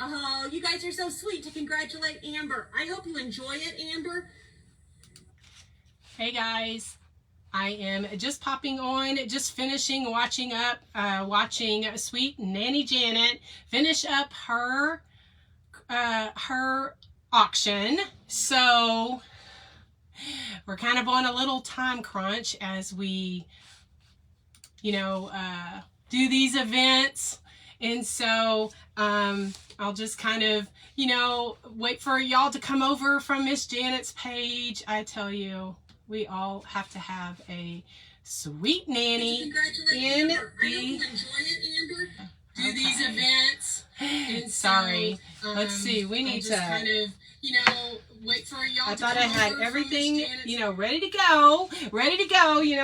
Oh, you guys are so sweet to congratulate Amber. I hope you enjoy it, Amber. Hey guys, I am just popping on, just finishing watching sweet Nanny Janet finish up her auction. So we're kind of on a little time crunch as we, do these events. And so I'll just kind of, wait for y'all to come over from Miss Janet's page. I tell you, we all have to have a sweet nanny in the these events. And sorry, let's see. We need to kind of, wait for y'all. I thought I had everything, ready to go.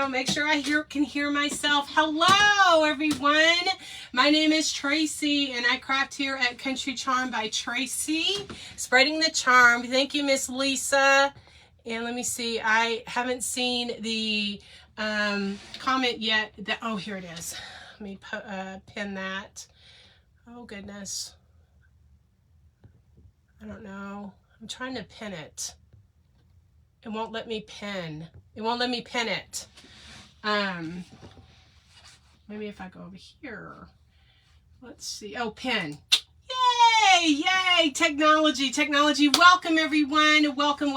Make sure I can hear myself. Hello, everyone. My name is Tracy, and I craft here at Country Charm by Tracy. Spreading the charm. Thank you, Miss Lisa. And let me see. I haven't seen the comment yet. Oh, here it is. Let me pin that. Oh, goodness. I don't know. I'm trying to pin it. It won't let me pin. It won't let me pin it. Maybe if I go over here. Let's see. Oh, pin. Yay! Technology. Welcome, everyone. Welcome.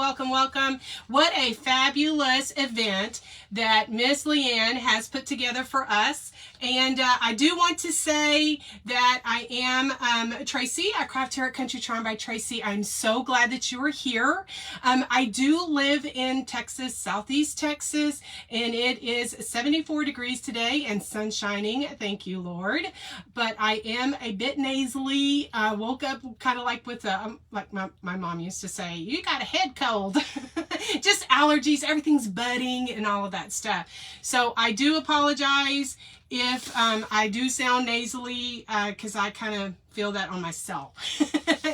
What a fabulous event that Miss Leanne has put together for us. And I do want to say that I am Tracy. I craft here at Country Charm by Tracy. I'm so glad that you are here. I do live in Texas, Southeast Texas, and it is 74 degrees today and sun shining. Thank you, Lord. But I am a bit nasally. Woke up kind of like with like my mom used to say, you got a head cold. Just allergies, everything's budding and all of that stuff. So I do apologize if I do sound nasally, because I kind of feel that on myself.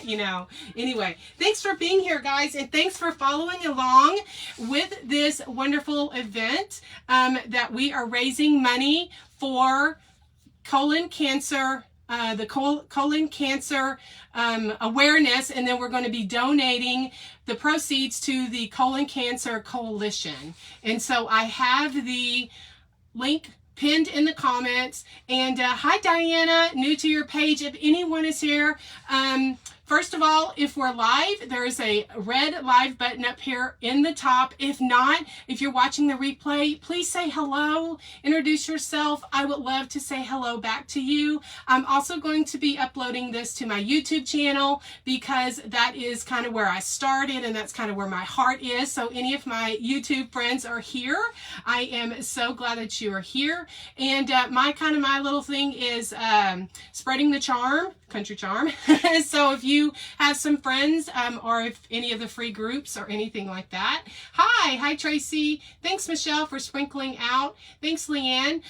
Anyway, thanks for being here, guys, and thanks for following along with this wonderful event that we are raising money for colon cancer. The colon cancer awareness, and then we're going to be donating the proceeds to the Colon Cancer Coalition. And so I have the link pinned in the comments. And hi, Diana, new to your page. If anyone is here, first of all, if we're live, there's a red live button up here in the top. If not, if you're watching the replay, please say hello, introduce yourself. I would love to say hello back to you. I'm also going to be uploading this to my YouTube channel because that is kind of where I started and that's kind of where my heart is. So any of my YouTube friends are here. I am so glad that you are here. And my little thing is spreading the charm, Country Charm. So if you have some friends or if any of the free groups or anything like that. Hi Tracy. Thanks, Michelle, for sprinkling out. Thanks, Leanne.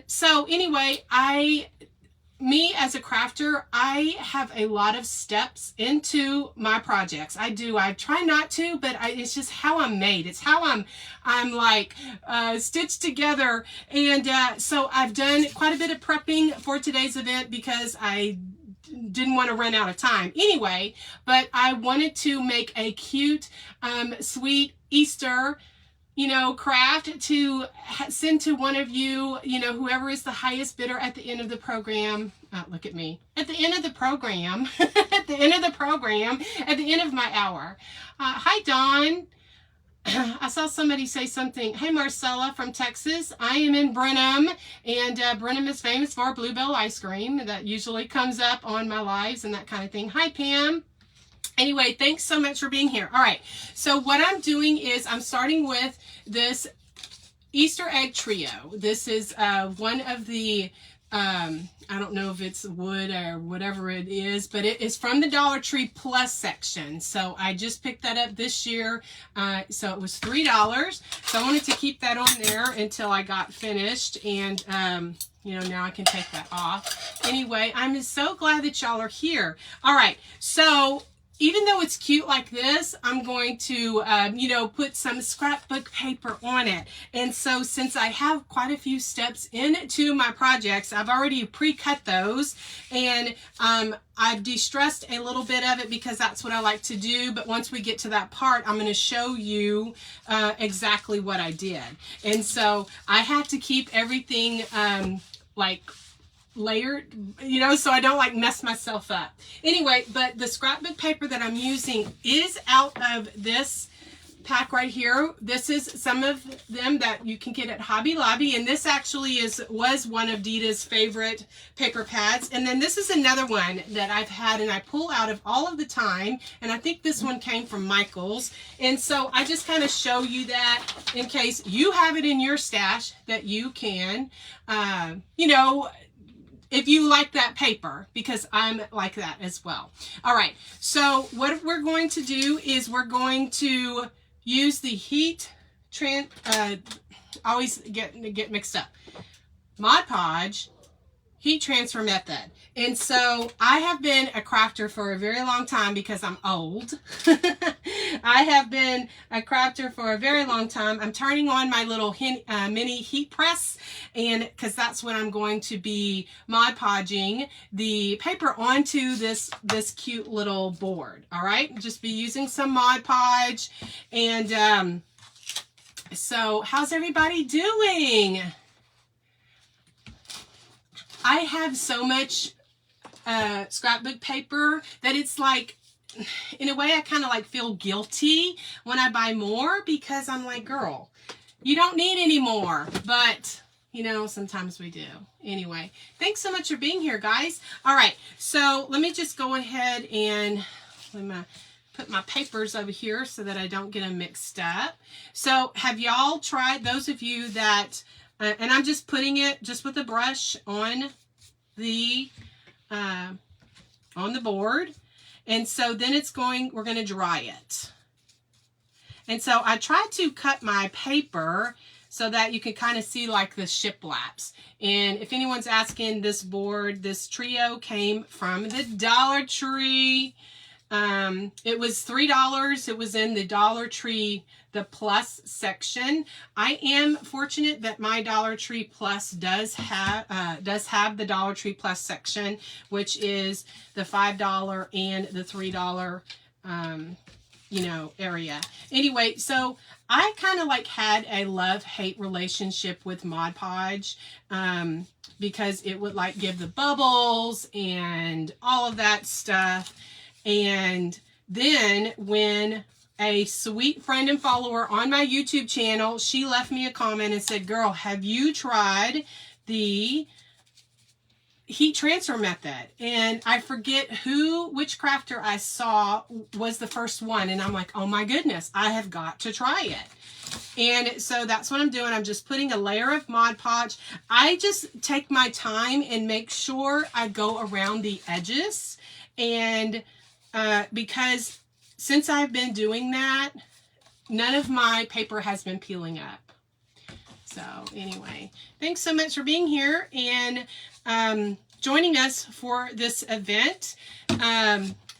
So anyway, me as a crafter, I have a lot of steps into my projects. I do. I try not to, but it's just how I'm made. It's how I'm like stitched together. And so I've done quite a bit of prepping for today's event because I didn't want to run out of time anyway, but I wanted to make a cute, sweet Easter, craft to send to one of you, whoever is the highest bidder at the end of the program. Look at me. At the end of the program, at the end of my hour. Hi, Dawn. I saw somebody say something. Hey, Marcella from Texas. I am in Brenham, and Brenham is famous for Bluebell ice cream. That usually comes up on my lives and that kind of thing. Hi, Pam. Anyway, thanks so much for being here. All right, so what I'm doing is I'm starting with this Easter egg trio. This is one of the, I don't know if it's wood or whatever it is, but it is from the Dollar Tree Plus section. So I just picked that up this year. So it was $3. So I wanted to keep that on there until I got finished. And, now I can take that off. Anyway, I'm so glad that y'all are here. All right. So even though it's cute like this, I'm going to, you know, put some scrapbook paper on it. And so since I have quite a few steps into my projects, I've already pre-cut those, and I've de-stressed a little bit of it because that's what I like to do. But once we get to that part, I'm going to show you exactly what I did. And so I had to keep everything like layered, you know, so I don't like mess myself up. Anyway, but the scrapbook paper that I'm using is out of this pack right here. This is some of them that you can get at Hobby Lobby, and this actually was one of Dita's favorite paper pads. And then this is another one that I've had and I pull out of all of the time, and I think this one came from Michael's. And so I just kind of show you that in case you have it in your stash, that you can, you know, if you like that paper, because I'm like that as well. All right, so what we're going to do is we're going to use the always get mixed up, Mod Podge heat transfer method. And so I have been a crafter for a very long time because I'm old. I have been a crafter for a very long time. I'm turning on my little mini heat press, and because that's what I'm going to be Mod Podging the paper onto this cute little board. All right, just be using some Mod Podge. And so how's everybody doing? I have so much scrapbook paper that it's like, in a way, I kind of like feel guilty when I buy more, because I'm like, girl, you don't need any more. But, you know, sometimes we do. Anyway, thanks so much for being here, guys. All right, so let me just go ahead and put my papers over here so that I don't get them mixed up. So have y'all tried, those of you that, and I'm just putting it just with a brush on the board. And so then we're going to dry it. And so I tried to cut my paper so that you can kind of see like the shiplaps. And if anyone's asking, this board, this trio came from the Dollar Tree. It was $3. It was in the Dollar Tree, the Plus section. I am fortunate that my Dollar Tree Plus does have the Dollar Tree Plus section, which is the $5 and the $3, you know, area. Anyway, so I kind of like had a love-hate relationship with Mod Podge, because it would like give the bubbles and all of that stuff. And then when a sweet friend and follower on my YouTube channel, she left me a comment and said, girl, have you tried the heat transfer method? And I forget which crafter I saw was the first one. And I'm like, oh my goodness, I have got to try it. And so that's what I'm doing. I'm just putting a layer of Mod Podge. I just take my time and make sure I go around the edges. And because since I've been doing that, none of my paper has been peeling up. So anyway, thanks so much for being here and joining us for this event.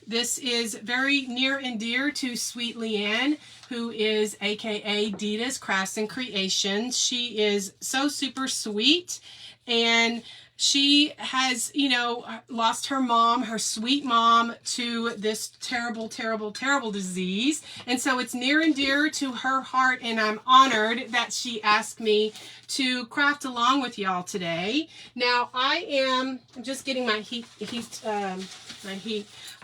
This is very near and dear to Sweet Leanne, who is AKA Dita's Crafts and Creations. She is so super sweet, and she has, you know, lost her mom, her sweet mom, to this terrible, terrible, terrible disease. And so it's near and dear to her heart, and I'm honored that she asked me to craft along with y'all today. Now, I'm just getting my heat.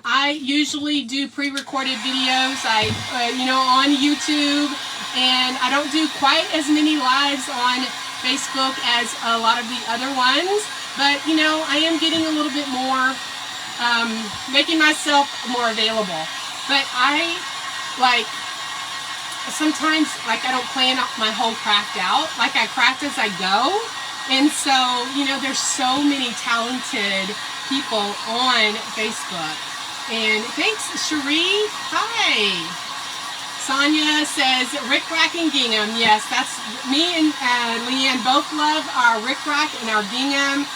I usually do pre-recorded videos, you know, on YouTube, and I don't do quite as many lives on Facebook as a lot of the other ones. But, you know, I am getting a little bit more, making myself more available. But sometimes, I don't plan my whole craft out. Like, I craft as I go. And so, you know, there's so many talented people on Facebook. And thanks, Cherie. Hi. Sonia says, Rick Rack and Gingham. Yes, that's me and Leanne both love our Rick Rack and our gingham.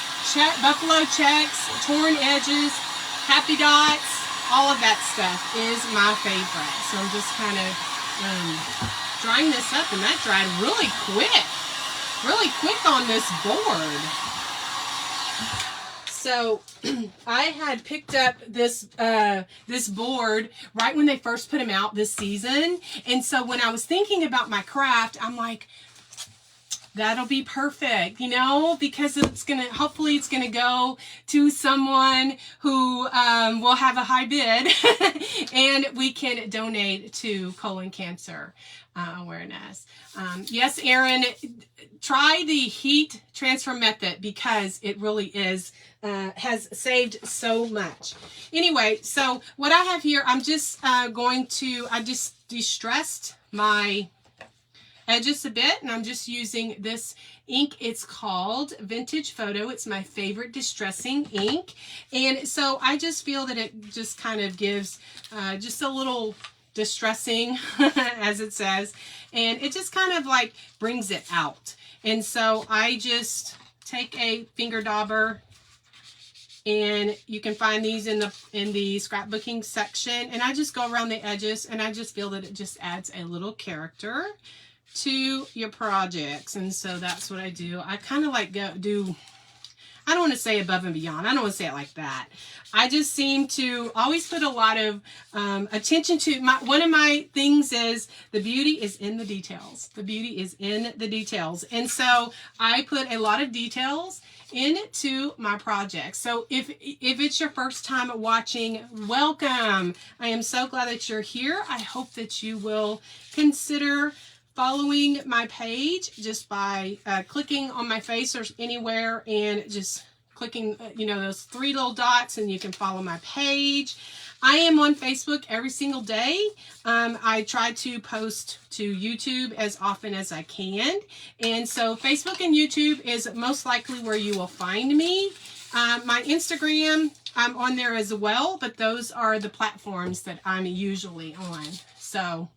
Buffalo checks, torn edges, happy dots. all of that stuff is my favorite. So I'm just kind of drying this up, and that dried really quick on this board. So I had picked up this this board right when they first put them out this season, and so when I was thinking about my craft, I'm like, that'll be perfect, you know, because it's gonna, hopefully it's gonna go to someone who will have a high bid and we can donate to colon cancer awareness. Yes, Erin, try the heat transfer method because it really is has saved so much. Anyway, so what I have here, I'm just I just de-stressed my edges a bit, and I'm just using this ink. It's called Vintage Photo. It's my favorite distressing ink, and so I just feel that it just kind of gives just a little distressing as it says, and it just kind of like brings it out. And so I just take a finger dauber, and you can find these in the scrapbooking section, and I just go around the edges, and I just feel that it just adds a little character to your projects. And so that's what I do. I kind of like I don't want to say above and beyond. I don't want to say it like that. I just seem to always put a lot of attention to one of my things is the beauty is in the details. The beauty is in the details. And so I put a lot of details into my projects. So if it's your first time watching, welcome. I am so glad that you're here. I hope that you will consider following my page just by clicking on my face or anywhere and just clicking those three little dots, and you can follow my page. I am on Facebook every single day. I try to post to YouTube as often as I can, and so Facebook and YouTube is most likely where you will find me. My Instagram, I'm on there as well, but those are the platforms that I'm usually on. So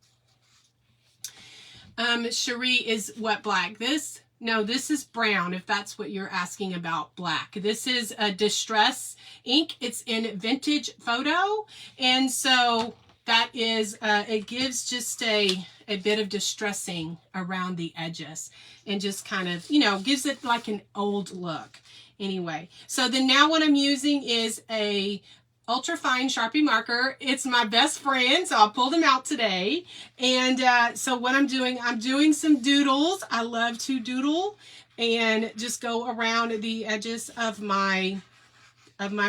Cherie, is what black? This is brown, if that's what you're asking about, black. This is a distress ink. It's in Vintage Photo. And so that is, it gives just a bit of distressing around the edges and just kind of, gives it like an old look. Anyway, so then now what I'm using is a ultra fine Sharpie marker. It's my best friend, so I'll pull them out today. And so what I'm doing some doodles. I love to doodle and just go around the edges of my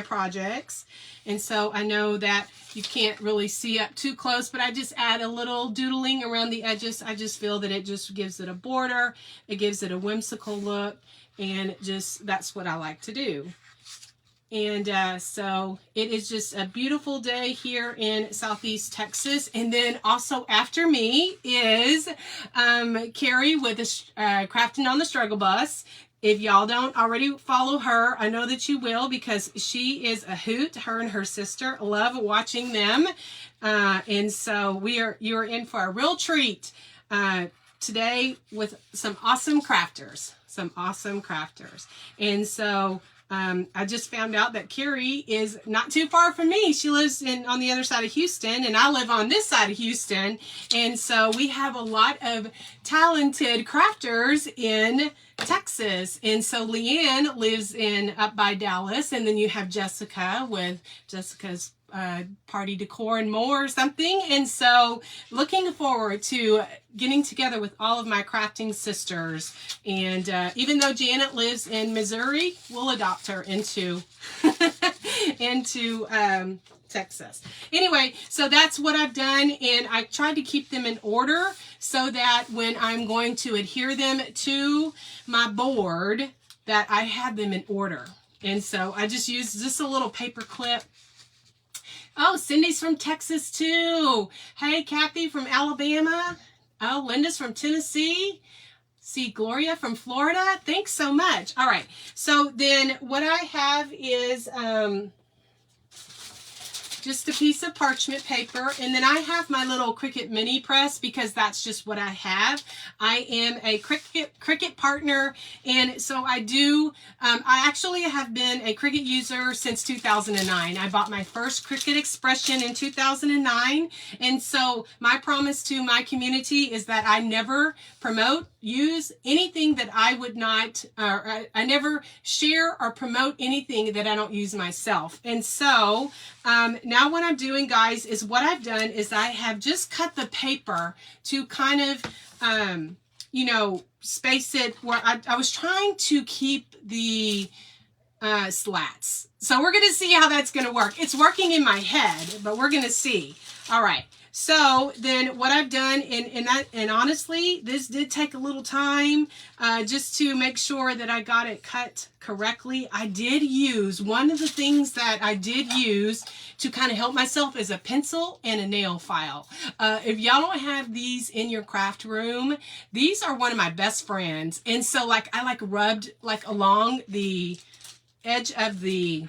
projects. And so I know that you can't really see up too close, but I just add a little doodling around the edges. I just feel that it just gives it a border. It gives it a whimsical look, and just that's what I like to do. And so it is just a beautiful day here in Southeast Texas. And then also after me is Carrie with Crafting on the Struggle Bus. If y'all don't already follow her, I know that you will, because she is a hoot. Her and her sister, love watching them. And so you're in for a real treat today with some awesome crafters. And so I just found out that Carrie is not too far from me. She lives on the other side of Houston, and I live on this side of Houston. And so we have a lot of talented crafters in Texas. And so Leanne lives up by Dallas, and then you have Jessica with Jessica's Party Decor and More or something. And so looking forward to getting together with all of my crafting sisters. And even though Janet lives in Missouri, we'll adopt her into Texas. Anyway, so that's what I've done, and I tried to keep them in order so that when I'm going to adhere them to my board, that I have them in order. And so I just used just a little paper clip. Oh, Cindy's from Texas too. Hey, Kathy from Alabama. Oh, Linda's from Tennessee. See, Gloria from Florida. Thanks so much. All right. So then what I have is just a piece of parchment paper, and then I have my little Cricut mini press because that's just what I have. I am a Cricut partner, and so I do, I actually have been a Cricut user since 2009. I bought my first Cricut Expression in 2009, and so my promise to my community is that I never promote, use anything that I would not, I never share or promote anything that I don't use myself. And so now what I'm doing, guys, is what I've done is I have just cut the paper to kind of, you know, space it where I was trying to keep the slats. So we're going to see how that's going to work. It's working in my head, but we're going to see. All right. So then what I've done, and honestly, this did take a little time just to make sure that I got it cut correctly. I did use, one of the things that I did use to kind of help myself is a pencil and a nail file. If y'all don't have these in your craft room, these are one of my best friends. And so like I like rubbed like along the edge of the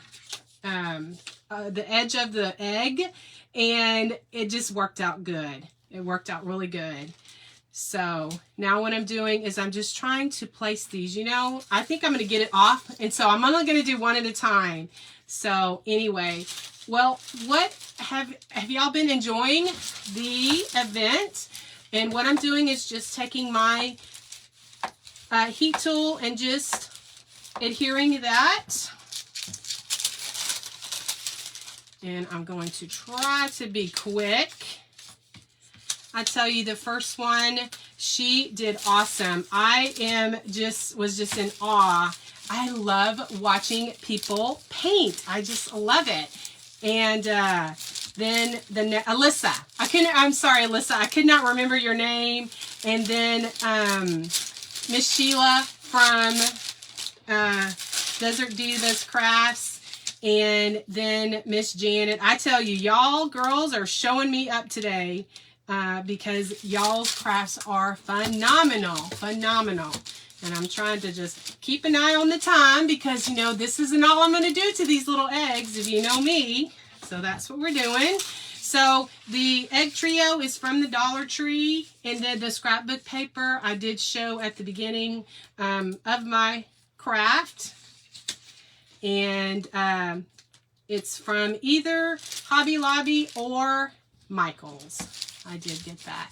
egg, and it just worked out good. It worked out really good. So now what I'm doing is I'm just trying to place these, you know, I think I'm going to get it off. And so I'm only going to do one at a time. So anyway, well, what have y'all been enjoying the event? And what I'm doing is just taking my heat tool and just adhering that. And I'm going to try to be quick. I tell you, the first one, she did awesome. I was just in awe. I love watching people paint. I just love it. And then Alyssa. I'm sorry, Alyssa. I could not remember your name. And then Miss Sheila from Desert Divas Crafts. And then Miss Janet. I tell you, y'all girls are showing me up today because y'all's crafts are phenomenal, phenomenal. And I'm trying to just keep an eye on the time because, you know, this isn't all I'm going to do to these little eggs, if you know me. So that's what we're doing. So the egg trio is from the Dollar Tree. And then the scrapbook paper I did show at the beginning of my craft. And it's from either Hobby Lobby or Michael's. I did get that.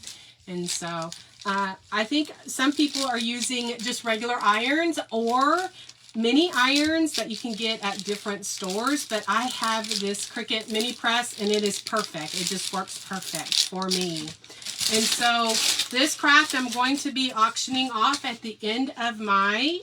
And so I think some people are using just regular irons or mini irons that you can get at different stores. But I have this Cricut mini press and it is perfect. It just works perfect for me. And so this craft I'm going to be auctioning off at the end of my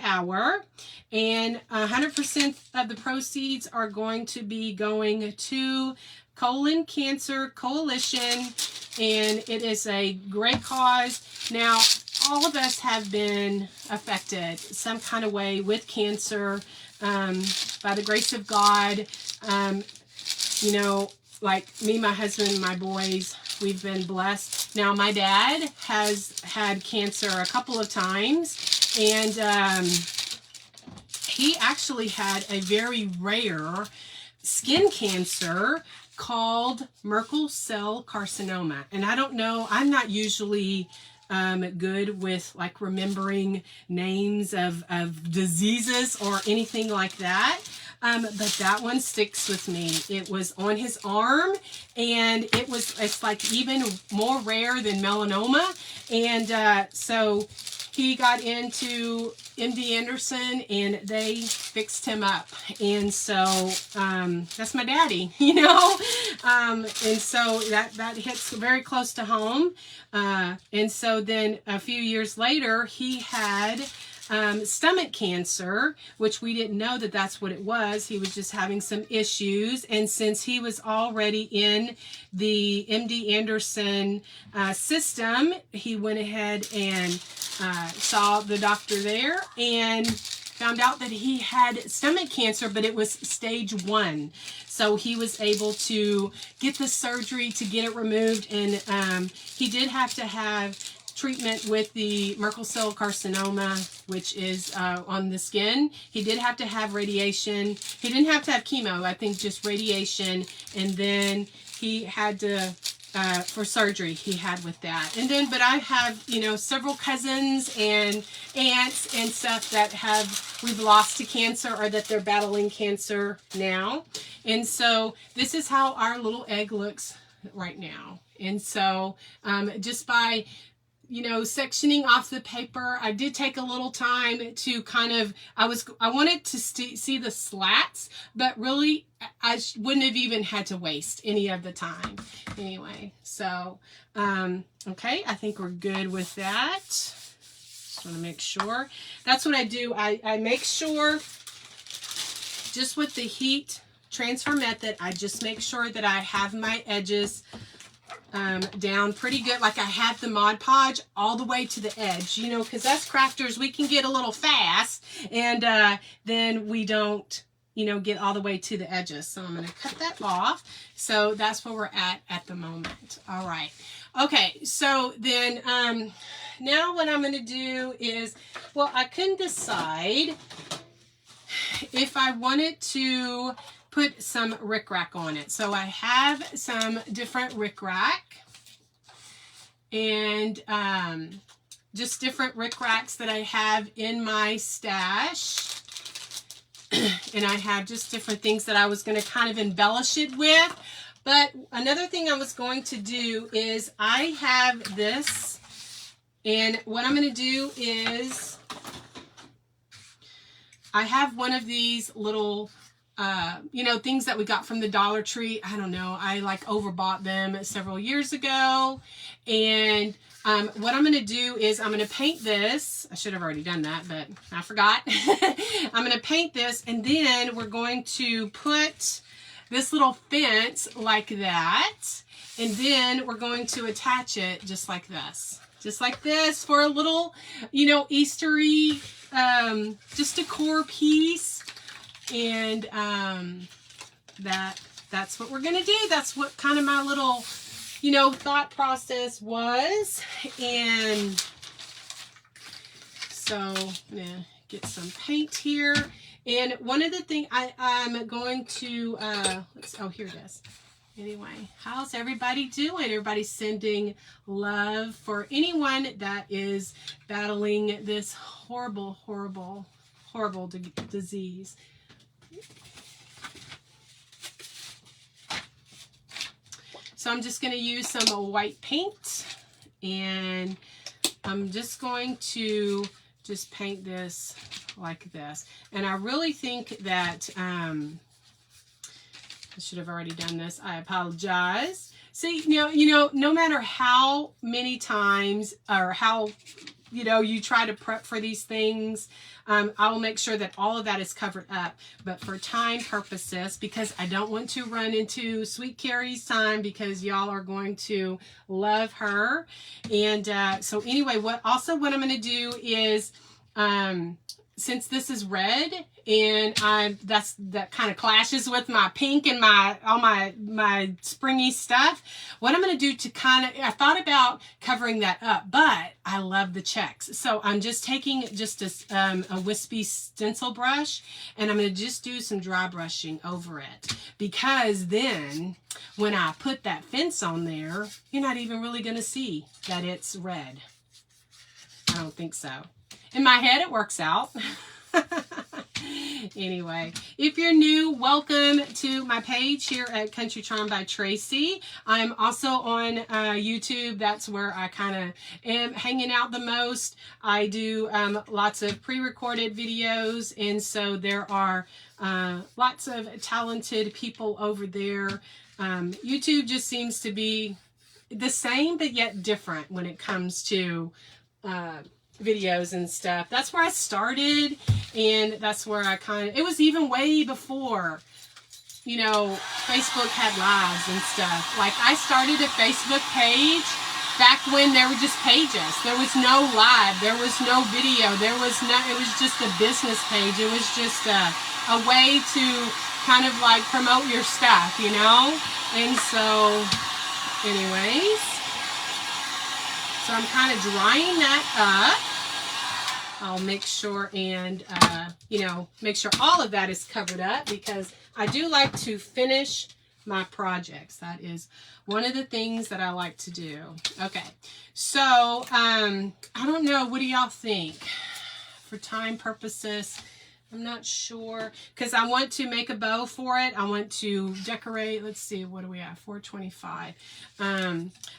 hour. And 100% of the proceeds are going to be going to Colon Cancer Coalition, and it is a great cause. Now, all of us have been affected some kind of way with cancer by the grace of God. You know, like me, my husband, my boys, we've been blessed. Now, my dad has had cancer a couple of times, and he actually had a very rare skin cancer called Merkel cell carcinoma. And I don't know, I'm not usually good with like remembering names of diseases or anything like that. But that one sticks with me. It was on his arm, and it's like even more rare than melanoma. And so he got into MD Anderson and they fixed him up. And so that's my daddy, you know. And so that hits very close to home. And so then a few years later, he had stomach cancer, which we didn't know that that's what it was. He was just having some issues. And since he was already in the MD Anderson system, he went ahead and saw the doctor there and found out that he had stomach cancer, but it was stage 1. So he was able to get the surgery to get it removed. And he did have to have treatment with the Merkel cell carcinoma, which is on the skin. He did have to have radiation. He didn't have to have chemo, I think just radiation. And then he had to, for surgery he had with that. And then, but I have, you know, several cousins and aunts and stuff that we've lost to cancer or that they're battling cancer now. And so this is how our little egg looks right now. And so just by, you know, sectioning off the paper, I did take a little time to kind of, I wanted to see the slats, but really I wouldn't have even had to waste any of the time anyway. So, okay, I think we're good with that. Just want to make sure. That's what I do. I make sure just with the heat transfer method, I just make sure that I have my edges down pretty good, like I have the Mod Podge all the way to the edge, you know, because us crafters, we can get a little fast, and then we don't, you know, get all the way to the edges. So I'm going to cut that off. So that's where we're at the moment. All right. Okay, so then now what I'm going to do is, well, I couldn't decide if I wanted to put some rickrack on it. So I have some different rickrack and just different rickracks that I have in my stash. And I have just different things that I was going to kind of embellish it with. But another thing I was going to do is I have this, and what I'm going to do is I have one of these little you know, things that we got from the Dollar Tree. I don't know. I like overbought them several years ago. And what I'm going to do is I'm going to paint this. I should have already done that, but I forgot. I'm going to paint this, and then we're going to put this little fence like that. And then we're going to attach it just like this. Just like this for a little, you know, Eastery, just decor piece. And that's what we're going to do. That's what kind of my little, you know, thought process was. And so I'm going to get some paint here. And one of the things I'm going to, oh, here it is. Anyway, how's everybody doing? Everybody's sending love for anyone that is battling this horrible, horrible, horrible disease. So I'm just going to use some white paint, and I'm just going to just paint this like this. And I really think that I should have already done this. I apologize. See, you know, no matter how many times or how, you know, you try to prep for these things, I will make sure that all of that is covered up. But for time purposes, because I don't want to run into Sweet Carrie's time, because y'all are going to love her. And so anyway, what I'm going to do is, since this is red, and that kind of clashes with my pink and all my springy stuff, what I'm going to do to kind of, I thought about covering that up, but I love the checks. So I'm just taking just a wispy stencil brush, and I'm going to just do some dry brushing over it, because then when I put that fence on there, you're not even really going to see that it's red. I don't think so. In my head, it works out. Anyway, if you're new, welcome to my page here at Country Charm by Tracy. I'm also on YouTube. That's where I kind of am hanging out the most. I do lots of pre-recorded videos, and so there are lots of talented people over there. YouTube just seems to be the same, but yet different when it comes to videos and stuff. That's where I started, and that's where I it was even way before, you know, Facebook had lives and stuff. Like, I started a Facebook page back when there were just pages. There was no live, there was no video, it was just a business page. It was just a way to kind of like promote your stuff, you know? And so anyways, so So I'm kind of drying that up. I'll make sure and, you know, make sure all of that is covered up because I do like to finish my projects. That is one of the things that I like to do. Okay, so I don't know. What do y'all think? For time purposes, I'm not sure because I want to make a bow for it. I want to decorate. Let's see, what do we have? 425.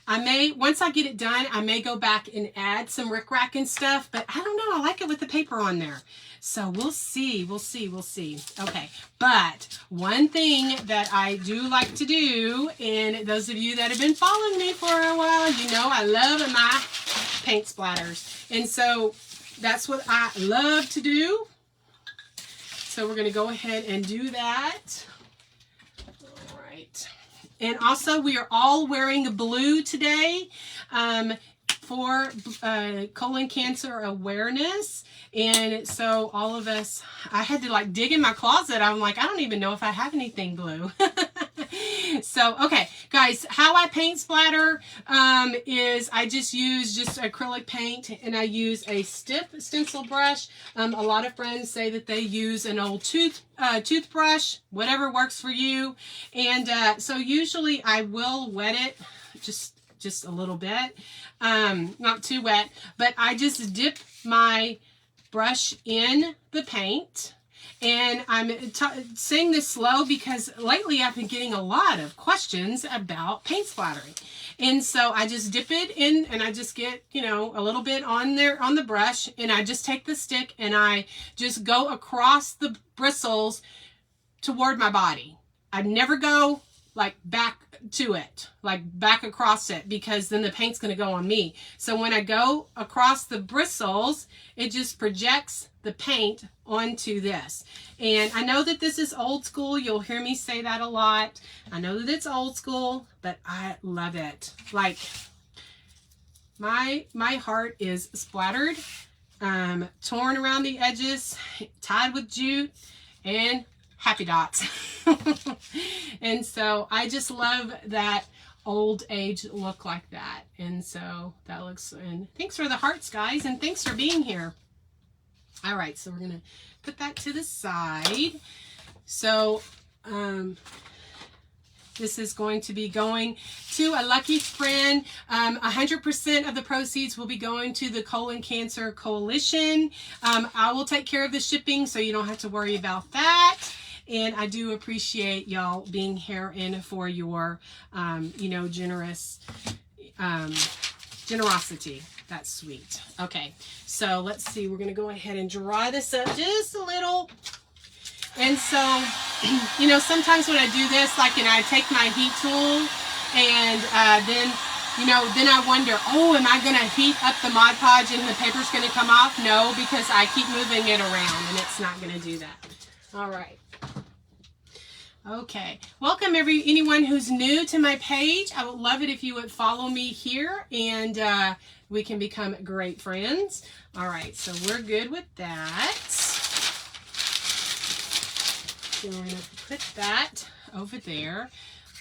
I may, once I get it done, I may go back and add some rickrack and stuff, but I don't know. I like it with the paper on there. So we'll see. We'll see. We'll see. Okay. But one thing that I do like to do, and those of you that have been following me for a while, you know I love my paint splatters. And so that's what I love to do. So we're going to go ahead and do that. All right. And also we are all wearing blue today for colon cancer awareness. And so all of us, I had to like dig in my closet. I'm like, I don't even know if I have anything blue. So, okay, guys, how I paint splatter is I just use just acrylic paint and I use a stiff stencil brush. A lot of friends say that they use an old toothbrush, whatever works for you. And so usually I will wet it just a little bit, not too wet, but I just dip my brush in the paint. And I'm saying this slow because lately I've been getting a lot of questions about paint splattering. And so I just dip it in and I just get, you know, a little bit on there on the brush and I just take the stick and I just go across the bristles toward my body. I never go like back to it, like back across it, because then the paint's going to go on me. So when I go across the bristles, it just projects the paint onto this. And I know that this is old school. You'll hear me say that a lot. I know that it's old school, but I love it. Like my heart is splattered, torn around the edges, tied with jute, and happy dots. And so I just love that old age look like that. And so that looks, and thanks for the hearts, guys, and thanks for being here. All right, so we're gonna put that to the side. So this is going to be going to a lucky friend. 100% of the proceeds will be going to the Colon Cancer Coalition. I will take care of the shipping, so you don't have to worry about that. And I do appreciate y'all being here and for your, you know, generosity. That's sweet. Okay, so let's see. We're going to go ahead and dry this up just a little. And so, you know, sometimes when I do this, like, and I take my heat tool and then, you know, then I wonder, oh, am I going to heat up the Mod Podge and the paper's going to come off? No, because I keep moving it around and it's not going to do that. All right. Okay, welcome anyone who's new to my page. I would love it if you would follow me here and we can become great friends. All right, so we're good with that. So we're gonna put that over there.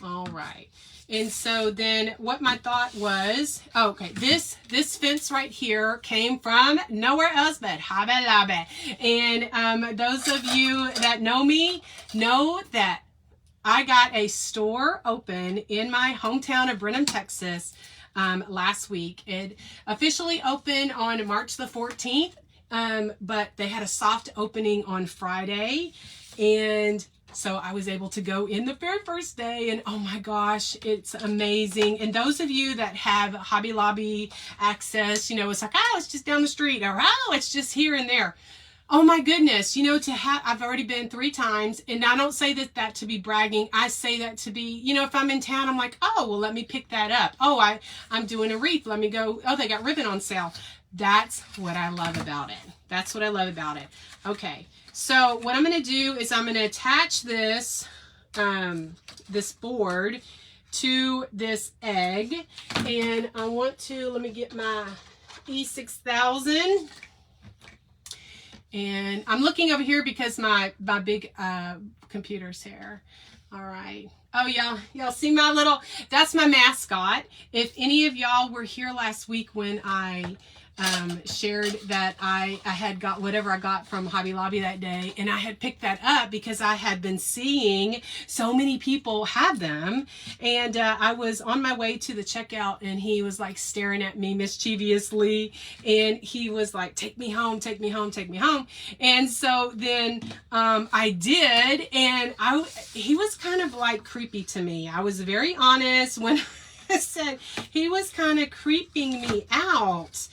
All right, and so then what my thought was, okay, this fence right here came from nowhere else but Hobby Lobby. And those of you that know me know that I got a store open in my hometown of Brenham, Texas last week. It officially opened on March the 14th, but they had a soft opening on Friday. And so I was able to go in the very first day and oh my gosh, it's amazing. And those of you that have Hobby Lobby access, you know, it's like, oh, it's just down the street, or oh, it's just here and there. Oh my goodness, you know, I've already been 3 times, and I don't say that to be bragging. I say that to be, you know, if I'm in town, I'm like, oh, well, let me pick that up. Oh, I'm doing a wreath. Let me go. Oh, they got ribbon on sale. That's what I love about it. That's what I love about it. Okay, so what I'm going to do is I'm going to attach this, this board to this egg, and I want to, let me get my E6000. And I'm looking over here because my big computer's here. All right. Oh, y'all see my little, that's my mascot. If any of y'all were here last week when I shared that I had got whatever I got from Hobby Lobby that day, and I had picked that up because I had been seeing so many people have them, and I was on my way to the checkout, and he was like staring at me mischievously, and he was like, take me home, take me home, take me home. And so then I did, and he was kind of like creepy to me. I was very honest when I said he was kind of creeping me out.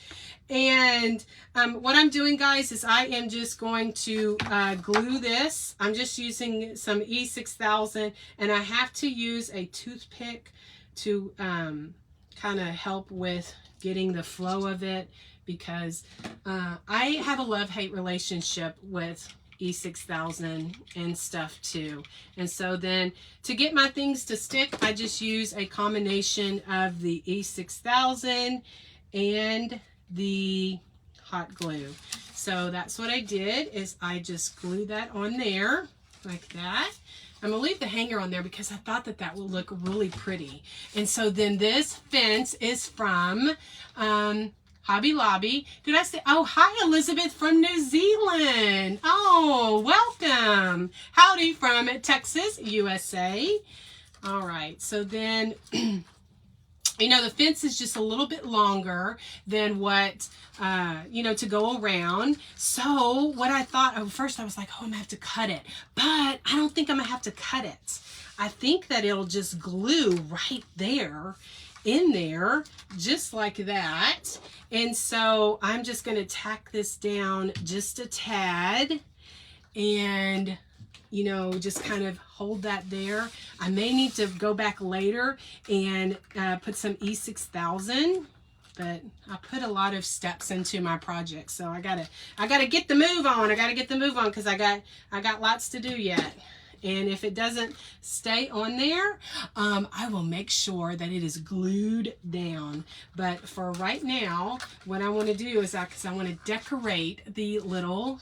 And what I'm doing, guys, is I am just going to glue this. I'm just using some E6000, and I have to use a toothpick to kind of help with getting the flow of it, because I have a love-hate relationship with E6000 and stuff too. And so then to get my things to stick, I just use a combination of the E6000 and the hot glue. So that's what I did, is I just glued that on there like that. I'm gonna leave the hanger on there because I thought that that would look really pretty. And so then this fence is from Hobby Lobby. Did I say, oh, hi Elizabeth from New Zealand. Oh, welcome. Howdy from Texas, USA. All right, so then you know, the fence is just a little bit longer than what, you know, to go around. So what I thought, first I was like, oh, I'm gonna have to cut it. But I don't think I'm gonna have to cut it. I think that it'll just glue right there, in there, just like that. And so I'm just gonna tack this down just a tad, and you know, just kind of hold that there. I may need to go back later and put some E6000, but I put a lot of steps into my project, so I gotta get the move on. I gotta get the move on because I got lots to do yet. And if it doesn't stay on there, I will make sure that it is glued down. But for right now, what I want to do is I want to decorate the little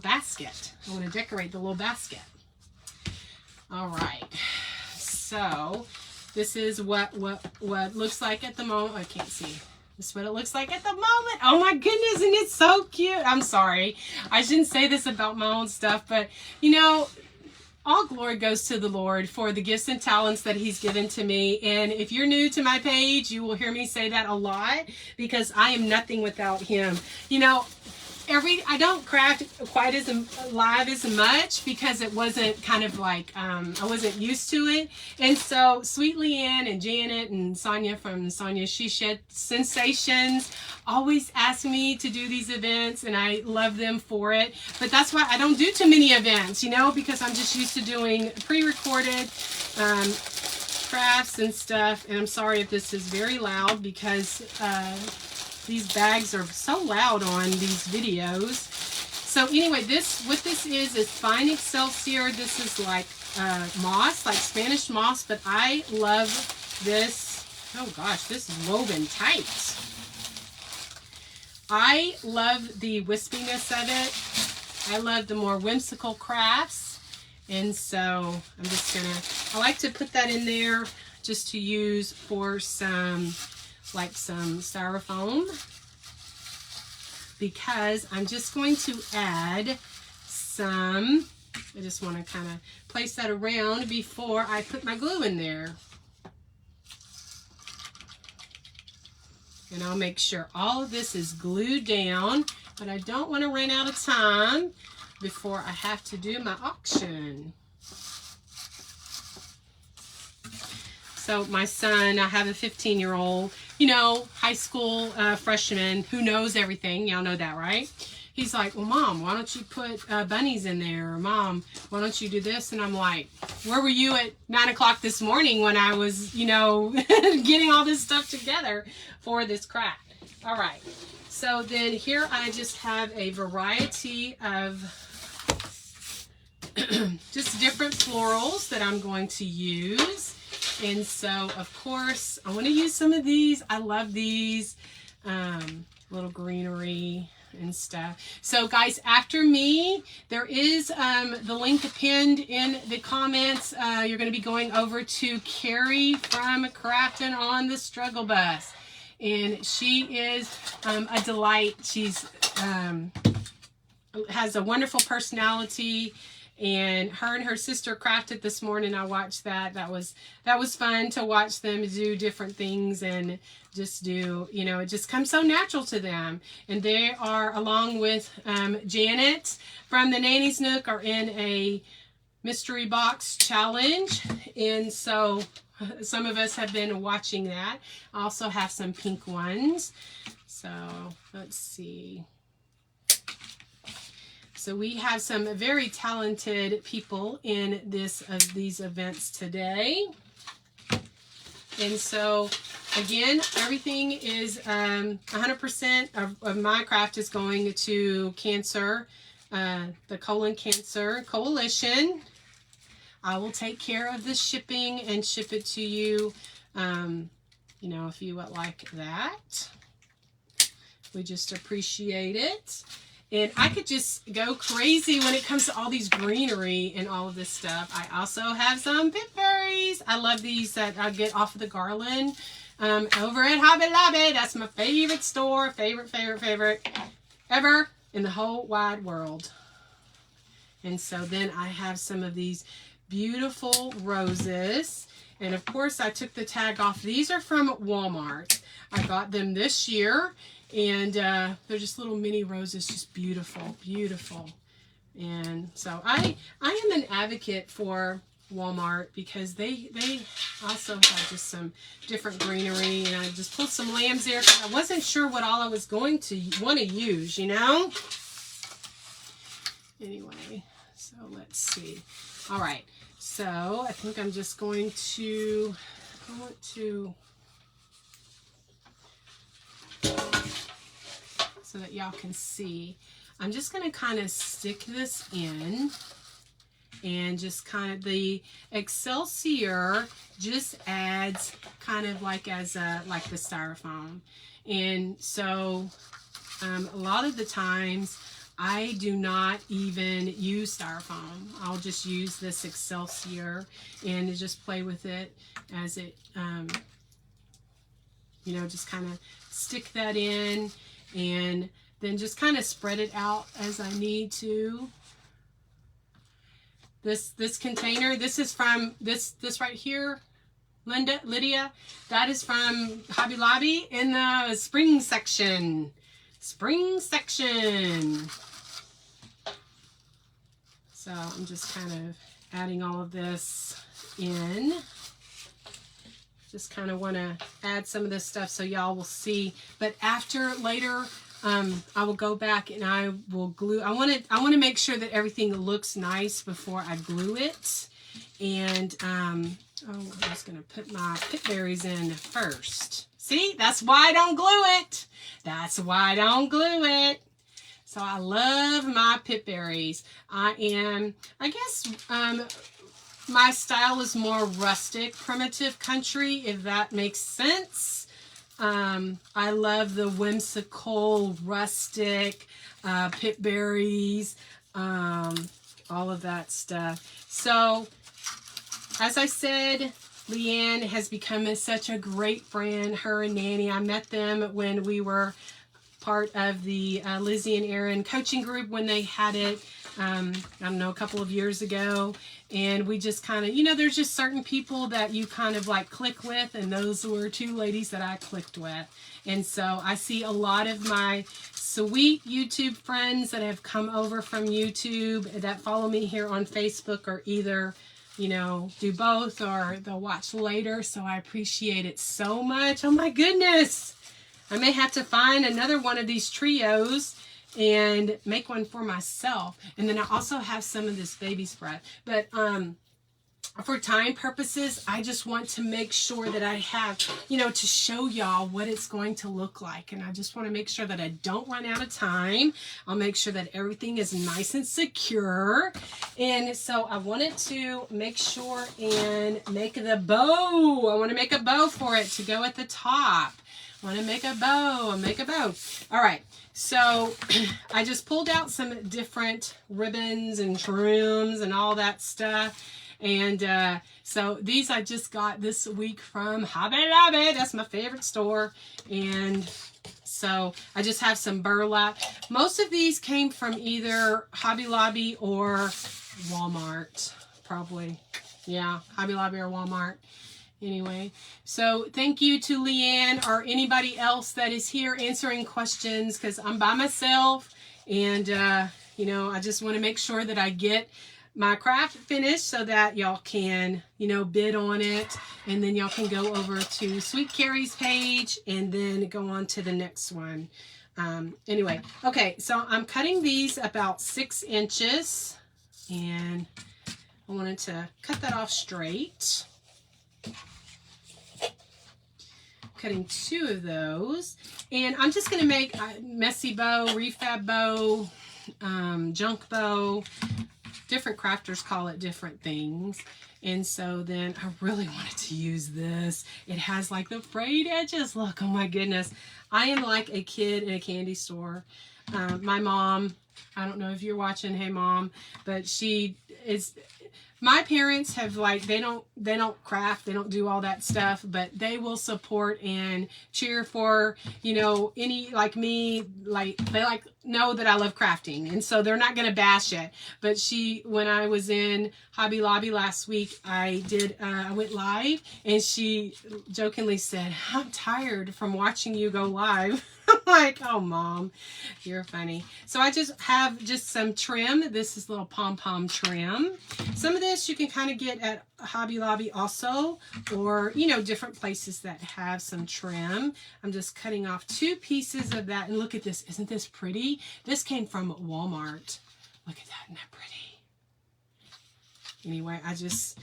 basket. I want to decorate the little basket. All right. So this is what looks like at the moment. I can't see. This is what it looks like at the moment. Oh my goodness, and it's so cute. I'm sorry. I shouldn't say this about my own stuff, but you know, all glory goes to the Lord for the gifts and talents that he's given to me. And if you're new to my page, you will hear me say that a lot, because I am nothing without him. You know, I don't craft quite as live as much because it wasn't kind of like, I wasn't used to it. And so Sweet Leanne and Janet and Sonia from Sonia She Shed Sensations always ask me to do these events, and I love them for it. But that's why I don't do too many events, you know, because I'm just used to doing pre-recorded crafts and stuff. And I'm sorry if this is very loud, because these bags are so loud on these videos. So anyway, what this is fine excelsior. This is like moss, like Spanish moss, but I love this. Oh gosh, this is woven tight. I love the wispiness of it. I love the more whimsical crafts. And so I'm just I like to put that in there just to use for some styrofoam, because I'm just going to add some, I just want to kind of place that around before I put my glue in there. And I'll make sure all of this is glued down, but I don't want to run out of time before I have to do my auction. So my son, I have a 15-year-old, you know, high school freshman who knows everything. Y'all know that, right? He's like, well, Mom, why don't you put bunnies in there? Or, Mom, why don't you do this? And I'm like, where were you at 9 o'clock this morning when I was, you know, getting all this stuff together for this craft? All right. So then here I just have a variety of just different florals that I'm going to use. And so, of course, I want to use some of these. I love these little greenery. and stuff. So guys, after me, there is the link pinned in the comments. You're going to be going over to Carrie from Crafting on the Struggle Bus. And she is a delight. She's has a wonderful personality. And her sister crafted this morning. I watched that. That was fun to watch them do different things and just do, you know, it just comes so natural to them. And they are, along with Janet from the Nanny's Nook, are in a mystery box challenge. And so some of us have been watching that. I also have some pink ones. So let's see. So we have some very talented people in these events today. And so, again, everything is 100% of my craft is going to cancer, the Colon Cancer Coalition. I will take care of the shipping and ship it to you, you know, if you would like that. We just appreciate it. And I could just go crazy when it comes to all these greenery and all of this stuff. I also have some pip berries. I love these that I get off of the garland over at Hobby Lobby. That's my favorite store. Favorite ever in the whole wide world. And so then I have some of these beautiful roses. And of course I took the tag off. These are from Walmart. I got them this year. And they're just little mini roses, just beautiful, beautiful. And so I am an advocate for Walmart because they also have just some different greenery. And I just pulled some lambs there because I wasn't sure what all I was going to want to use, you know? Anyway, so let's see. All right, so I think I'm just going to, I want to, so that y'all can see. I'm just going to kind of stick this in and just kind of the Excelsior just adds kind of like as a, like the styrofoam. And so a lot of the times I do not even use styrofoam. I'll just use this Excelsior and just play with it as it, you know, just kind of stick that in. And then just kind of spread it out as I need to. This container, this is from this right here, Lydia, that is from Hobby Lobby in the spring section. Spring section. So I'm just kind of adding all of this in. Just kind of want to add some of this stuff so y'all will see. But later, I will go back and I will glue. I want to make sure that everything looks nice before I glue it. And I'm just going to put my pip berries in first. See, that's why I don't glue it. That's why I don't glue it. So I love my pip berries. I guess, my style is more rustic, primitive country, if that makes sense. I love the whimsical, rustic, pip berries, all of that stuff. So, as I said, Leanne has become such a great friend, her and Nanny. I met them when we were part of the Lizzie and Aaron coaching group when they had it. I don't know, a couple of years ago, and we just kind of, you know, there's just certain people that you kind of like click with, and those were two ladies that I clicked with. And so I see a lot of my sweet YouTube friends that have come over from YouTube that follow me here on Facebook, or either, you know, do both, or they'll watch later. So I appreciate it so much. Oh my goodness, I may have to find another one of these trios and make one for myself. And then I also have some of this baby spread. But for time purposes, I just want to make sure that I have, you know, to show y'all what it's going to look like. And I just want to make sure that I don't run out of time. I'll make sure that everything is nice and secure. And so I wanted to make sure and make the bow. I want to make a bow for it to go at the top. Want to make a bow, make a bow. All right, so I just pulled out some different ribbons and trims and all that stuff. And so these I just got this week from Hobby Lobby. That's my favorite store. And so I just have some burlap. Most of these came from either Hobby Lobby or Walmart, probably. Yeah, Hobby Lobby or Walmart. Anyway, so thank you to Leanne or anybody else that is here answering questions, because I'm by myself. And, you know, I just want to make sure that I get my craft finished so that y'all can, you know, bid on it. And then y'all can go over to Sweet Carrie's page and then go on to the next one. Anyway, okay, so I'm cutting these about 6 inches. And I wanted to cut that off straight. Cutting 2 of those, and I'm just going to make a messy bow, refab bow, junk bow. Different crafters call it different things. And so then I really wanted to use this. It has like the frayed edges. Look, oh my goodness. I am like a kid in a candy store. My mom, I don't know if you're watching, hey mom, but she is... My parents have like, they don't craft, they don't do all that stuff, but they will support and cheer for, you know, any, like me, like, they like know that I love crafting. And so they're not going to bash it. But when I was in Hobby Lobby last week, I went live, and she jokingly said, I'm tired from watching you go live. I'm like, oh mom, you're funny. So I just have some trim. This is little pom-pom trim. Some of this you can kind of get at Hobby Lobby also, or, you know, different places that have some trim. I'm just cutting off 2 pieces of that. And look at this. Isn't this pretty? This came from Walmart. Look at that. Isn't that pretty? Anyway, I just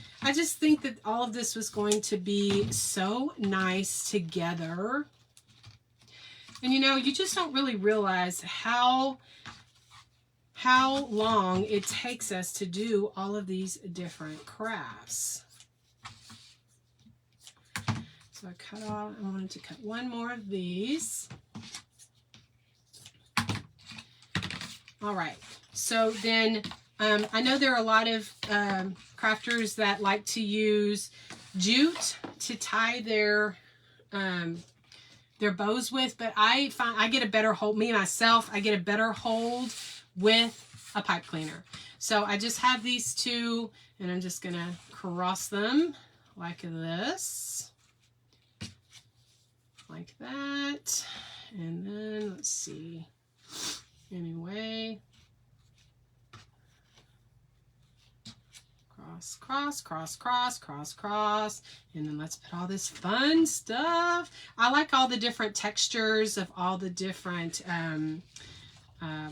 think that all of this was going to be so nice together. And, you know, you just don't really realize how long it takes us to do all of these different crafts. So I cut off, I wanted to cut 1 more of these. All right. So then I know there are a lot of crafters that like to use jute to tie their bows with, but I find I get a better hold, I get a better hold with a pipe cleaner. So I just have these 2, and I'm just gonna cross them like this, like that. And then let's see, anyway, cross, cross, cross, cross, cross, cross. And then let's put all this fun stuff. I like all the different textures of all the different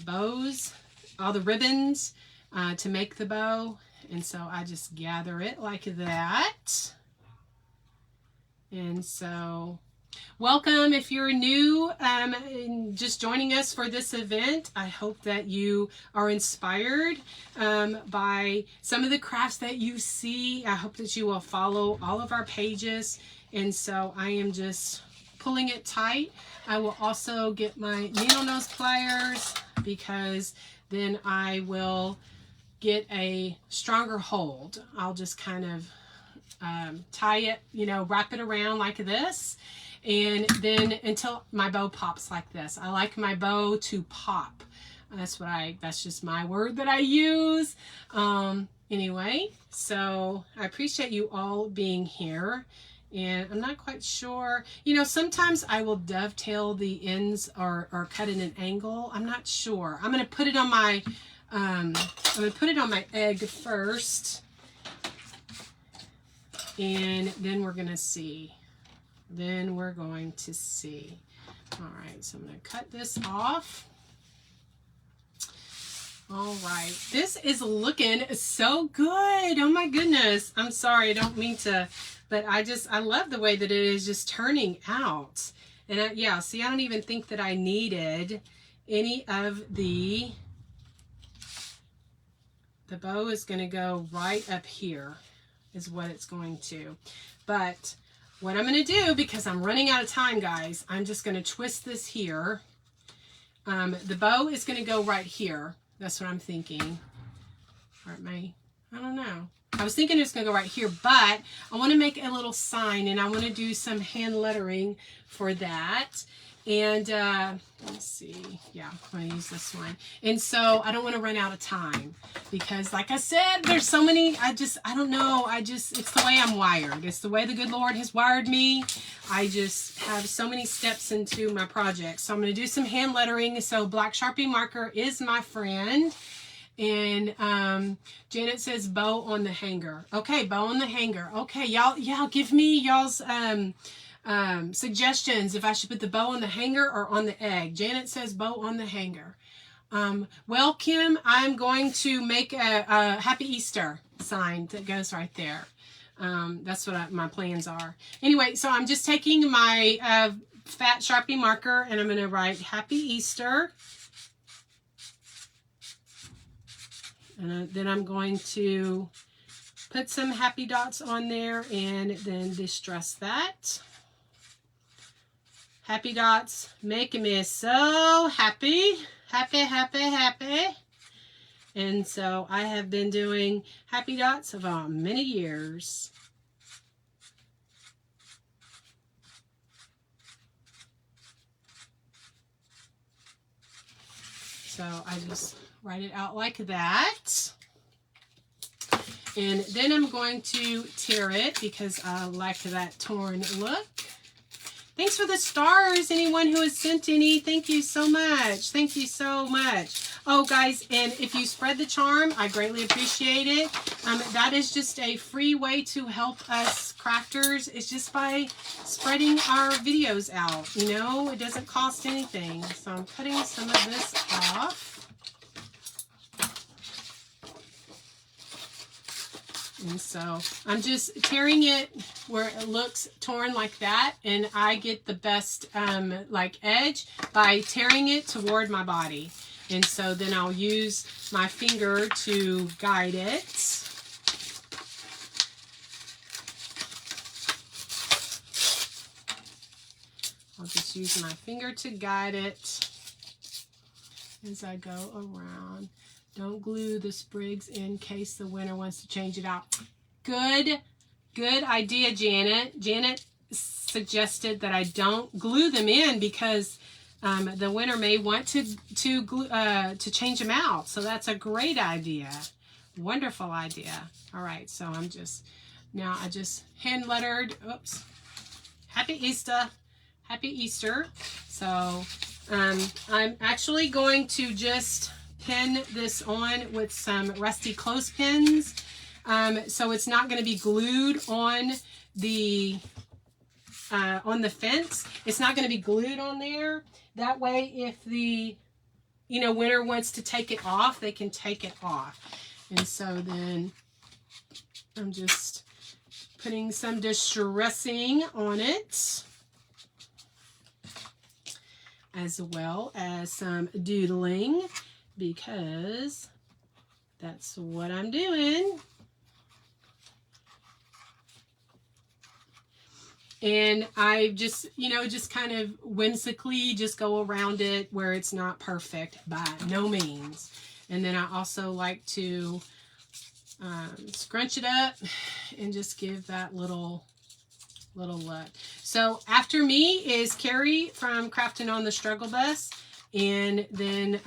bows, all the ribbons to make the bow. And so I just gather it like that. And so welcome if you're new and just joining us for this event. I hope that you are inspired by some of the crafts that you see. I hope that you will follow all of our pages. And so I am just pulling it tight. I will also get my needle nose pliers, because then I will get a stronger hold. I'll just kind of tie it, you know, wrap it around like this. And then until my bow pops like this. I like my bow to pop. That's just my word that I use. Anyway, so I appreciate you all being here. And I'm not quite sure, you know, sometimes I will dovetail the ends or cut at an angle. I'm not sure. I'm going to put it on my, egg first. And then we're going to see. Then we're going to see. All right, so I'm going to cut this off. All right, this is looking so good. Oh my goodness. I'm sorry, I don't mean to, but I love the way that it is just turning out. And yeah, see, I don't even think that I needed any of the bow is going to go right up here is what it's going to. But what I'm going to do, because I'm running out of time, guys, I'm just going to twist this here. The bow is going to go right here. That's what I'm thinking. Or it may, I don't know. I was thinking it's going to go right here, but I want to make a little sign, and I want to do some hand lettering for that. And let's see. Yeah, I'm going to use this one. And so I don't want to run out of time because, like I said, there's so many. I don't know. It's the way I'm wired. It's the way the good Lord has wired me. I just have so many steps into my project. So I'm going to do some hand lettering. So black Sharpie marker is my friend. And Janet says bow on the hanger. Okay, bow on the hanger. Okay, y'all give me y'all's suggestions if I should put the bow on the hanger or on the egg. Janet says bow on the hanger. Well, Kim, I'm going to make a Happy Easter sign that goes right there. That's what my plans are. Anyway, so I'm just taking my fat Sharpie marker and I'm going to write Happy Easter. And then I'm going to put some happy dots on there and then distress that. Happy dots making me so happy. Happy, happy, happy. And so I have been doing happy dots for many years. So I just write it out like that. And then I'm going to tear it because I like that torn look. Thanks for the stars, anyone who has sent any. Thank you so much. Thank you so much. Oh, guys, and if you spread the charm, I greatly appreciate it. That is just a free way to help us crafters. It's just by spreading our videos out. You know, it doesn't cost anything. So I'm cutting some of this off. And so I'm just tearing it where it looks torn like that, and I get the best like edge by tearing it toward my body. And so then I'll use my finger to guide it. I'll just use my finger to guide it as I go around. Don't glue the sprigs in case the winner wants to change it out. Good idea, Janet. Janet suggested that I don't glue them in because the winner may want to change them out. So that's a great idea. Wonderful idea. All right, so I just hand lettered. Oops. Happy Easter. Happy Easter. So I'm actually going to just pin this on with some rusty clothespins. So it's not going to be glued on the fence. It's not going to be glued on there. That way, if the winner wants to take it off, they can take it off. And so then I'm just putting some distressing on it, as well as some doodling, because that's what I'm doing. And I just, just kind of whimsically just go around it where it's not perfect by no means. And then I also like to scrunch it up and just give that little look. So after me is Carrie from Crafting on the Struggle Bus. And then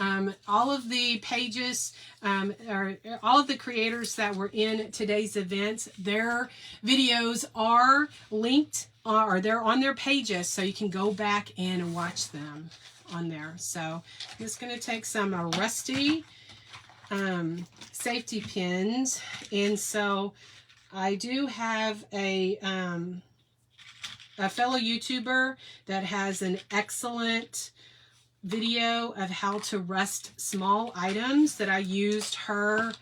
all of the pages, or all of the creators that were in today's events, their videos are linked, or they're on their pages, so you can go back and watch them on there. So I'm just going to take some rusty safety pins. And so I do have a fellow YouTuber that has an excellent video of how to rust small items that I used her.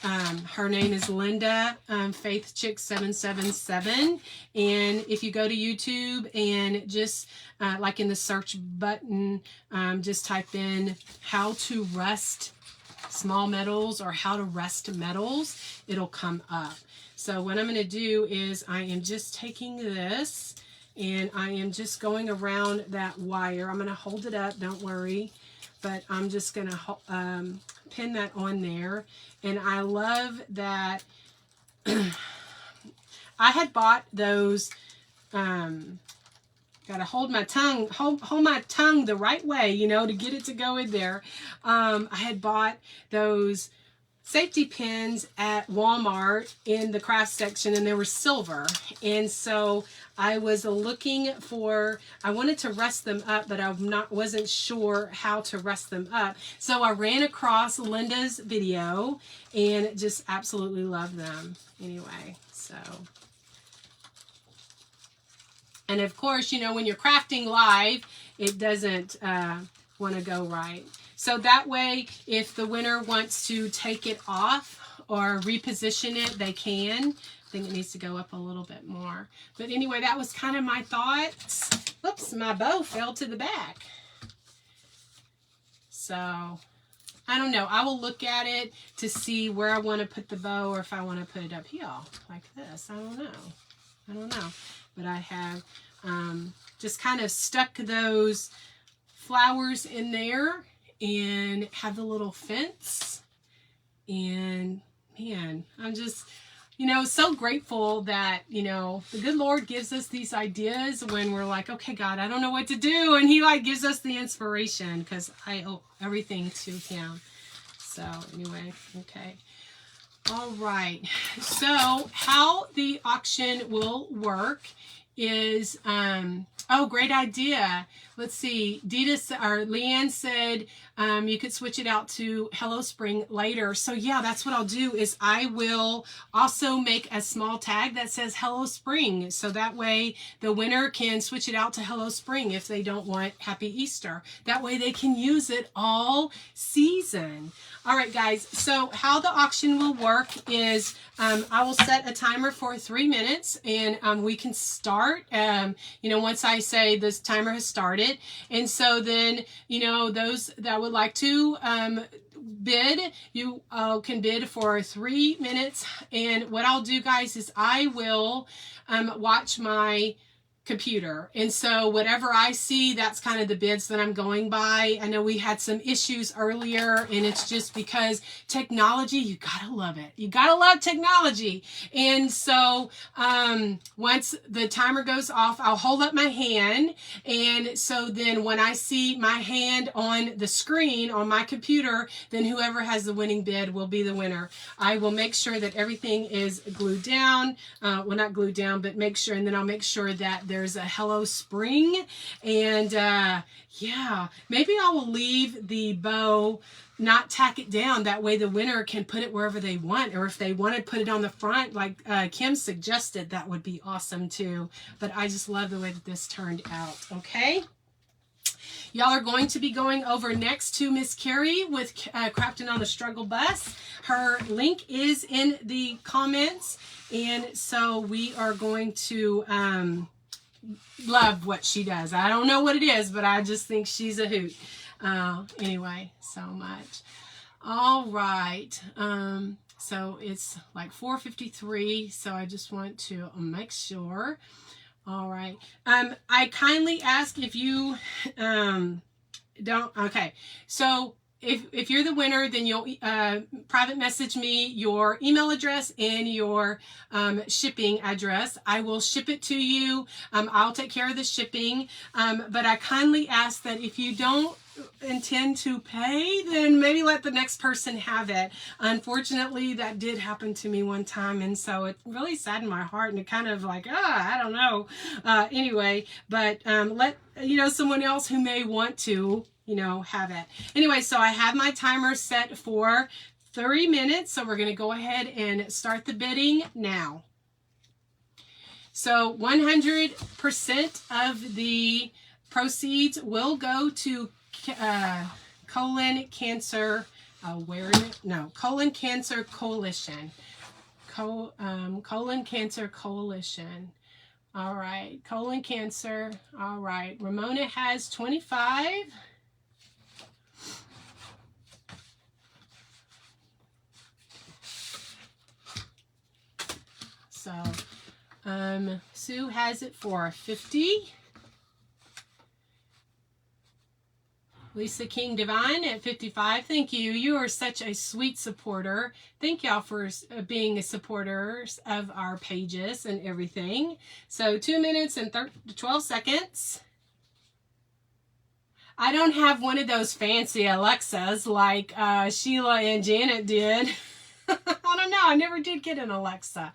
Her name is Linda Faith Chick 777, and if you go to YouTube and just like in the search button, just type in how to rust small metals or how to rest metals, it'll come up. So what I'm going to do is I am just taking this and I am just going around that wire. I'm going to hold it up, don't worry, but I'm just going to pin that on there. And I love that I had bought those, gotta hold my tongue, hold my tongue the right way, you know, to get it to go in there. I had bought those safety pins at Walmart in the craft section, and they were silver. And so I was looking for, I wanted to rest them up, but I wasn't sure how to rest them up. So I ran across Linda's video and just absolutely love them. Anyway, so. And of course, you know, when you're crafting live, it doesn't want to go right. So that way, if the winner wants to take it off or reposition it, they can. I think it needs to go up a little bit more. But anyway, that was kind of my thoughts. Oops, my bow fell to the back. So, I don't know. I will look at it to see where I want to put the bow or if I want to put it up here like this. I don't know. But I have just kind of stuck those flowers in there and have the little fence. And man, I'm just, you know, so grateful that, you know, the good Lord gives us these ideas when we're like, okay, God, I don't know what to do. And he like gives us the inspiration because I owe everything to him. So anyway, okay. All right. So how the auction will work is, oh, great idea. Let's see. Leanne said you could switch it out to Hello Spring later. So yeah, that's what I'll do is I will also make a small tag that says Hello Spring. So that way the winner can switch it out to Hello Spring if they don't want Happy Easter. That way they can use it all season. All right, guys. So how the auction will work is I will set a timer for 3 minutes and we can start, you know, once I say this timer has started. And so then, you know, those that would like to bid, you can bid for 3 minutes. And what I'll do, guys, is I will watch my computer. And so whatever I see, that's kind of the bids that I'm going by. I know we had some issues earlier, and it's just because technology, you gotta love it. You gotta love technology. And so once the timer goes off, I'll hold up my hand. And so then when I see my hand on the screen on my computer, then whoever has the winning bid will be the winner. I will make sure that everything is glued down. Well, not glued down, but make sure, and then I'll make sure that there's a Hello Spring. And yeah, maybe I will leave the bow, not tack it down. That way the winner can put it wherever they want. Or if they want to put it on the front, like Kim suggested, that would be awesome too. But I just love the way that this turned out. Okay. Y'all are going to be going over next to Miss Carrie with Crafting on the Struggle Bus. Her link is in the comments. And so we are going to love what she does. I don't know what it is, but I just think she's a hoot. Anyway, so much. All right. So it's like 4:53. So I just want to make sure. All right. I kindly ask if you don't. Okay. So if you're the winner, then you'll private message me your email address and your shipping address. I will ship it to you. I'll take care of the shipping. But I kindly ask that if you don't intend to pay, then maybe let the next person have it. Unfortunately, that did happen to me one time, and so it really saddened my heart, and it kind of like, I don't know. Anyway, but let you know someone else who may want to, you know, have it. Anyway, so I have my timer set for 30 minutes, so we're going to go ahead and start the bidding now. So 100% of the proceeds will go to colon cancer awareness, colon cancer coalition. Colon cancer coalition. All right, colon cancer. All right, Ramona has 25. So Sue has it for $50. Lisa King Divine at $55. Thank you. You are such a sweet supporter. Thank y'all for being supporters of our pages and everything. So 2 minutes and 12 seconds. I don't have one of those fancy Alexas like Sheila and Janet did. I don't know. I never did get an Alexa.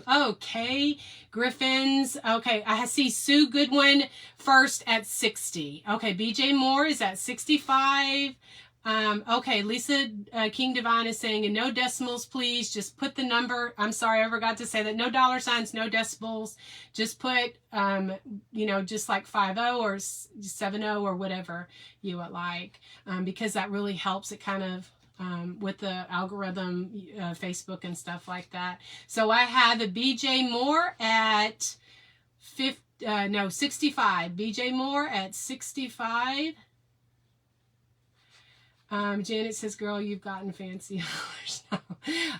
Okay, Griffins. Okay, I see Sue Goodwin first at 60. Okay, BJ Moore is at 65. Okay, Lisa King Divine is saying, and no decimals, please. Just put the number. I'm sorry, I forgot to say that. No dollar signs, no decibels. Just put, just like 50 or 70 or whatever you would like, because that really helps it kind of, with the algorithm, Facebook and stuff like that. So I have a BJ Moore at 65. BJ Moore at 65. Janet says, girl, you've gotten fancy hours now.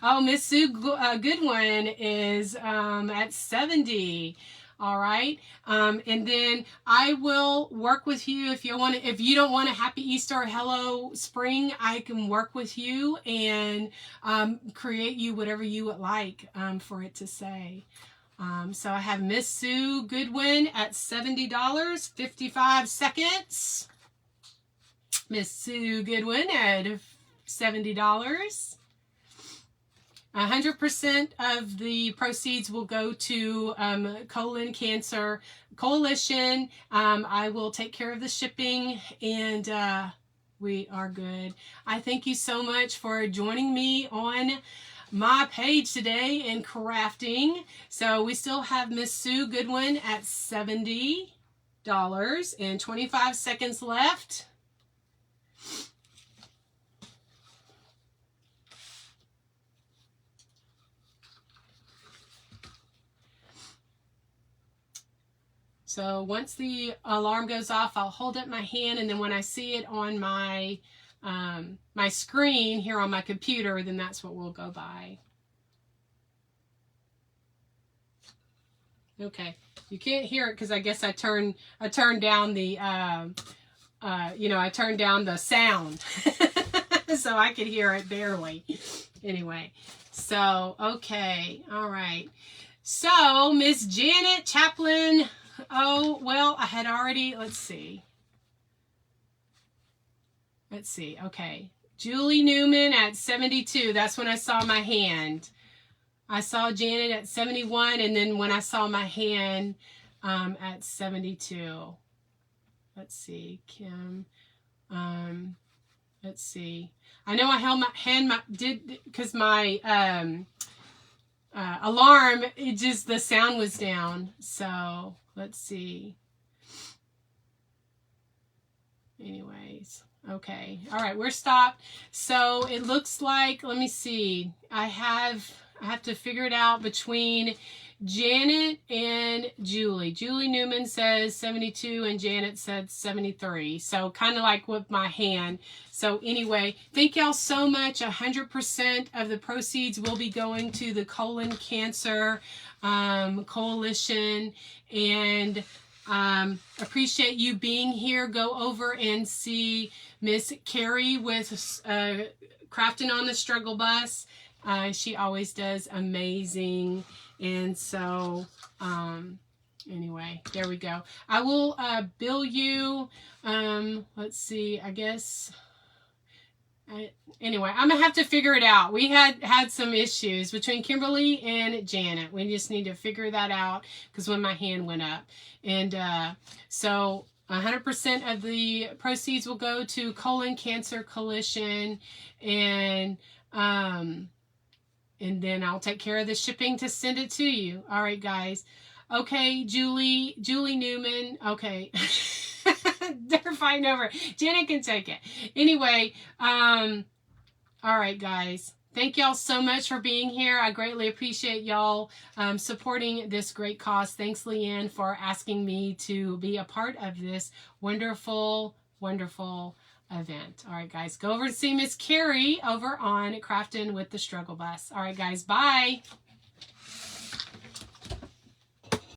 Oh, Miss Sue Goodwin is at 70. All right. And then I will work with you if you want to, if you don't want a happy Easter or hello spring, I can work with you and create you whatever you would like for it to say. So I have Miss Sue Goodwin at $70, 55 seconds. Miss Sue Goodwin at $70. 100% of the proceeds will go to Colon Cancer Coalition. I will take care of the shipping, and we are good. I thank you so much for joining me on my page today in crafting. So we still have Miss Sue Goodwin at $70 and 25 seconds left. So once the alarm goes off, I'll hold up my hand, and then when I see it on my my screen here on my computer, then that's what we'll go by. Okay, you can't hear it because I guess I turned down the I turned down the sound so I could hear it barely. Anyway, so okay, all right. So Miss Janet Chaplin. Oh, well, I had already, let's see. Okay. Julie Newman at 72. That's when I saw my hand. I saw Janet at 71, and then when I saw my hand at 72. Let's see, Kim. Let's see. I know I held my hand, because my alarm, the sound was down. So let's see. Anyways, okay. All right, we're stopped. So it looks like, let me see. I have to figure it out between Janet and Julie. Julie Newman says 72 and Janet said 73. So kind of like with my hand. So anyway, thank y'all so much. 100% of the proceeds will be going to the Colon Cancer Coalition, and appreciate you being here. Go over and see Miss Carrie with Crafting on the Struggle Bus. She always does amazing. And so, anyway, there we go. I will bill you, let's see, I guess, anyway, I'm going to have to figure it out. We had some issues between Kimberly and Janet. We just need to figure that out because when my hand went up. And so 100% of the proceeds will go to Colon Cancer Coalition, and then I'll take care of the shipping to send it to you. All right, guys. Okay, Julie Newman. Okay. They're fighting over it. Janet can take it. Anyway, all right, guys. Thank y'all so much for being here. I greatly appreciate y'all supporting this great cause. Thanks, Leanne, for asking me to be a part of this wonderful, wonderful event. All right, guys, go over and see Miss Carrie over on Crafting with the Struggle Bus. All right, guys, bye.